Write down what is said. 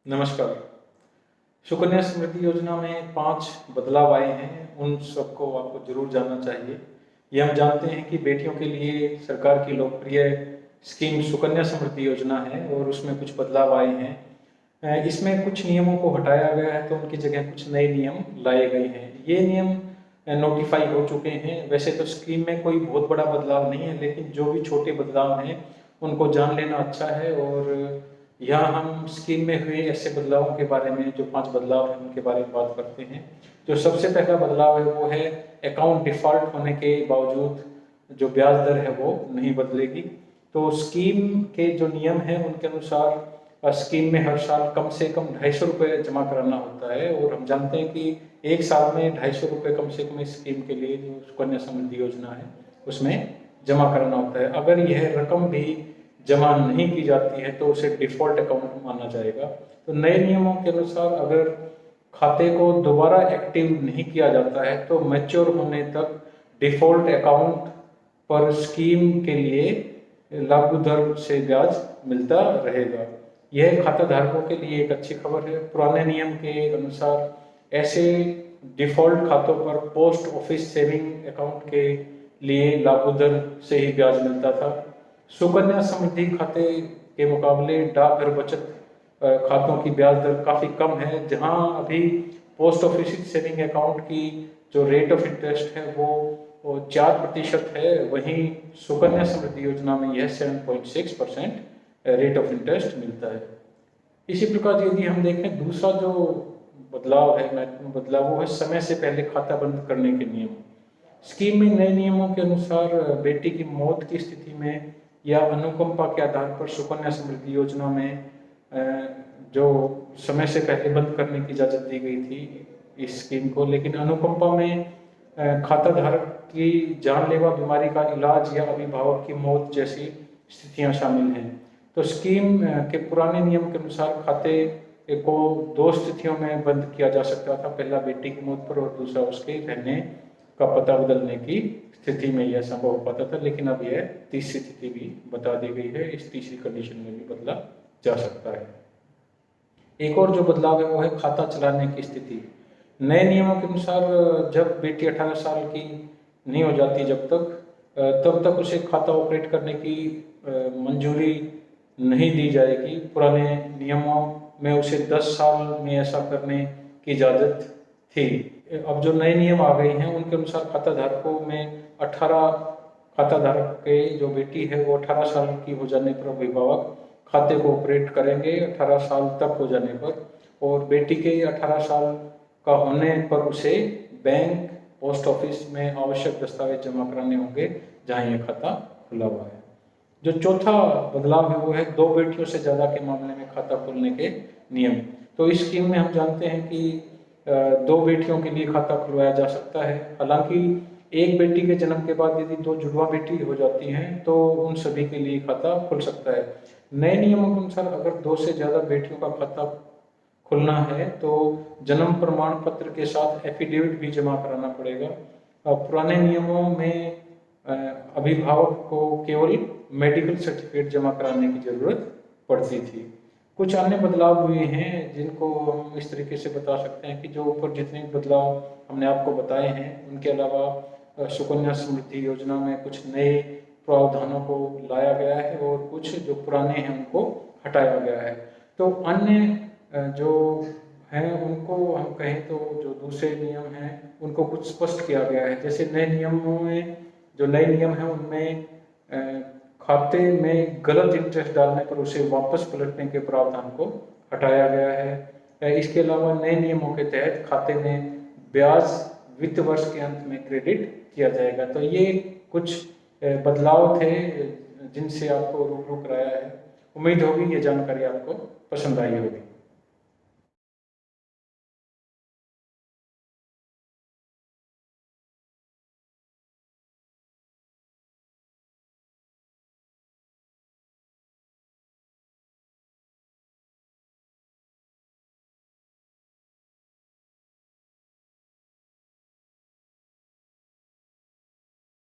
नमस्कार। सुकन्या समृद्धि योजना में 5 बदलाव आए हैं, उन सबको आपको ज़रूर जानना चाहिए। ये हम जानते हैं कि बेटियों के लिए सरकार की लोकप्रिय स्कीम सुकन्या समृद्धि योजना है और उसमें कुछ बदलाव आए हैं। इसमें कुछ नियमों को हटाया गया है तो उनकी जगह कुछ नए नियम लाए गए हैं। ये नियम नोटिफ़ाई हो चुके हैं। वैसे तो स्कीम में कोई बहुत बड़ा बदलाव नहीं है, लेकिन जो भी छोटे बदलाव हैं, उनको जान लेना अच्छा है। और यहाँ हम स्कीम में हुए ऐसे बदलावों के बारे में, जो 5 बदलाव हैं उनके बारे में बात करते हैं। जो सबसे पहला बदलाव है वो है अकाउंट डिफ़ॉल्ट होने के बावजूद जो ब्याज दर है वो नहीं बदलेगी। तो स्कीम के जो नियम हैं उनके अनुसार स्कीम में हर साल कम से कम 250 रुपये जमा कराना होता है। और हम जानते हैं कि एक साल में 250 रुपये कम से कम इस स्कीम के लिए, जो सुकन्या समृद्धि योजना है, उसमें जमा कराना होता है। अगर यह रकम भी जमा नहीं की जाती है तो उसे डिफ़ॉल्ट अकाउंट माना जाएगा। तो नए नियमों के अनुसार अगर खाते को दोबारा एक्टिव नहीं किया जाता है तो मैच्योर होने तक डिफ़ॉल्ट अकाउंट पर स्कीम के लिए लागू दर से ब्याज मिलता रहेगा। यह खाता धारकों के लिए एक अच्छी खबर है। पुराने नियम के अनुसार ऐसे डिफ़ॉल्ट खातों पर पोस्ट ऑफिस सेविंग अकाउंट के लिए लागू दर से ही ब्याज मिलता था। सुकन्या समृद्धि खाते के मुकाबले डाकघर बचत खातों की ब्याज दर काफ़ी कम है। जहां अभी पोस्ट ऑफिस सेविंग अकाउंट की जो रेट ऑफ इंटरेस्ट है वो 4% है, वहीं सुकन्या समृद्धि योजना में यह 7.6% रेट ऑफ इंटरेस्ट मिलता है। इसी प्रकार यदि हम देखें, दूसरा जो बदलाव है, महत्वपूर्ण बदलाव, वो है समय से पहले खाता बंद करने के नियम। स्कीम में नए नियमों के अनुसार बेटी की मौत की स्थिति में या अनुकंपा के आधार पर सुकन्या समृद्धि योजना में जो समय से पहले बंद करने की इजाज़त दी गई थी इस स्कीम को, लेकिन अनुकंपा में खाता धारक की जानलेवा बीमारी का इलाज या अभिभावक की मौत जैसी स्थितियां शामिल हैं। तो स्कीम के पुराने नियम के अनुसार खाते को 2 स्थितियों में बंद किया जा सकता था। पहला बेटी की मौत पर और दूसरा उसके रहने का पता बदलने की स्थिति में यह संभव हो पाता था, लेकिन अब यह तीसरी स्थिति भी बता दी गई है। इस तीसरी कंडीशन में भी बदला जा सकता है। एक और जो बदलाव है वो है खाता चलाने की स्थिति। नए नियमों के अनुसार जब बेटी 18 साल की नहीं हो जाती तब तक उसे खाता ऑपरेट करने की मंजूरी नहीं दी जाएगी। पुराने नियमों में उसे 10 साल में ऐसा करने की इजाज़त थी। अब जो नए नियम आ गए हैं उनके अनुसार खाता धारकों में 18 खाता धारक के जो बेटी है वो 18 साल की हो जाने पर अभिभावक खाते को ऑपरेट करेंगे 18 साल तक हो जाने पर। और बेटी के 18 साल का होने पर उसे बैंक, पोस्ट ऑफिस में आवश्यक दस्तावेज जमा कराने होंगे जहां यह खाता खुला हुआ है। जो चौथा बदलाव है वो है 2 बेटियों से ज़्यादा के मामले में खाता खोलने के नियम। तो इस स्कीम में हम जानते हैं कि 2 बेटियों के लिए खाता खुलवाया जा सकता है। हालांकि एक बेटी के जन्म के बाद यदि 2 जुड़वा बेटी हो जाती हैं तो उन सभी के लिए खाता खुल सकता है। नए नियमों के अनुसार अगर 2 से ज़्यादा बेटियों का खाता खुलना है तो जन्म प्रमाण पत्र के साथ एफिडेविट भी जमा कराना पड़ेगा। पुराने नियमों में अभिभावक को केवल मेडिकल सर्टिफिकेट जमा कराने की ज़रूरत पड़ती थी। कुछ अन्य बदलाव हुए हैं जिनको हम इस तरीके से बता सकते हैं कि जो ऊपर जितने बदलाव हमने आपको बताए हैं उनके अलावा सुकन्या समृद्धि योजना में कुछ नए प्रावधानों को लाया गया है और कुछ जो पुराने हैं उनको हटाया गया है। तो अन्य जो हैं उनको हम कहें तो जो दूसरे नियम हैं उनको कुछ स्पष्ट किया गया है। जैसे नए नियमों में जो नए नियम हैं उनमें खाते में गलत इंटरेस्ट डालने पर उसे वापस पलटने के प्रावधान को हटाया गया है। इसके अलावा नए नियमों के तहत खाते में ब्याज वित्त वर्ष के अंत में क्रेडिट किया जाएगा। तो ये कुछ बदलाव थे जिनसे आपको रूबरू कराया है। उम्मीद होगी ये जानकारी आपको पसंद आई होगी।